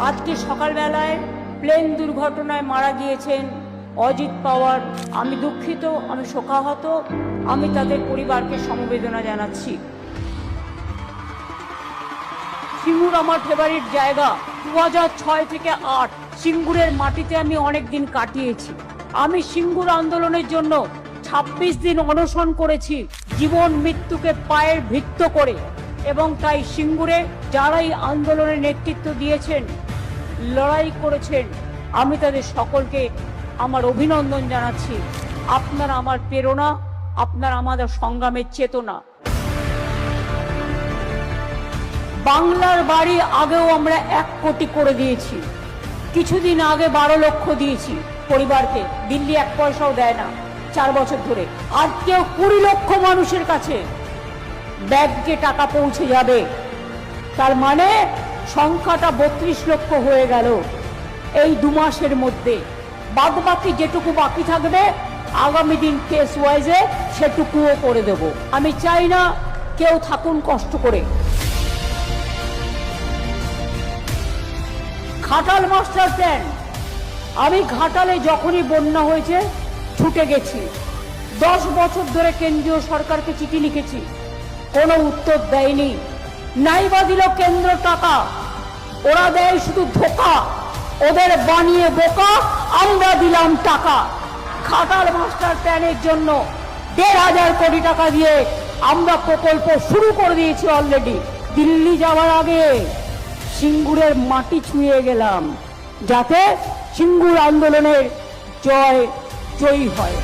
আজকে সকালবেলায় প্লেন দুর্ঘটনায় মারা গিয়েছেন অজিত পাওয়ার। আমি দুঃখিত, আমি শোকাহত, আমি তাদের পরিবারকে সমবেদনা জানাচ্ছি। সিঙ্গুর আমার ফেভারিট জায়গা। 2006 থেকে 8 সিঙ্গুরের মাটিতে আমি অনেক দিন কাটিয়েছি। আমি সিঙ্গুর আন্দোলনের জন্য 26 দিন অনশন করেছি, জীবন মৃত্যুকে পায়ের ভিত্ত করে। এবং তাই সিঙ্গুরে যারাই আন্দোলনের নেতৃত্ব দিয়েছেন, লড়াই করেছেন, আমি তাদের সকলকে আমার অভিনন্দন জানাচ্ছি। আপনারা আমার প্রেরণা, আপনারা আমাদের সংগ্রামের চেতনা। বাংলার বাড়ি আগেও আমরা 1 কোটি করে দিয়েছি, কিছুদিন আগে 12 লক্ষ দিয়েছি পরিবারকে। দিল্লি 1 পয়সাও দেয় না 4 বছর ধরে। আজকেও 20 লক্ষ মানুষের কাছে ব্যাংকে টাকা পৌঁছে যাবে। তার মানে সংখ্যাটা 32 লক্ষ হয়ে গেল এই 2 মাসের মধ্যে। বাদ বাকি যেটুকু বাকি থাকবে আগামী দিন কেস ওয়াইজে সেটুকুও করে দেব। আমি চাই না কেউ থাকুন কষ্ট করে। ঘাটাল মাস্টার প্ল্যান, আমি ঘাটালে যখনই বন্যা হয়েছে ছুটে গেছি। 10 বছর ধরে কেন্দ্রীয় সরকারকে চিঠি লিখেছি, কোনো উত্তর দেয়নি। নাইবা দিল কেন্দ্র টাকা, ওরা দেয় শুধু ধোকা। ওদের বানিয়ে বোকা, আমরা দিলাম টাকা। ঘাটাল মাস্টার প্ল্যানের জন্য 1,500 কোটি টাকা দিয়ে আমরা প্রকল্প শুরু করে দিয়েছি অলরেডি। দিল্লি যাওয়ার আগে সিঙ্গুরের মাটি ছুঁয়ে গেলাম, যাতে সিঙ্গুর আন্দোলনের জয়ী হয়।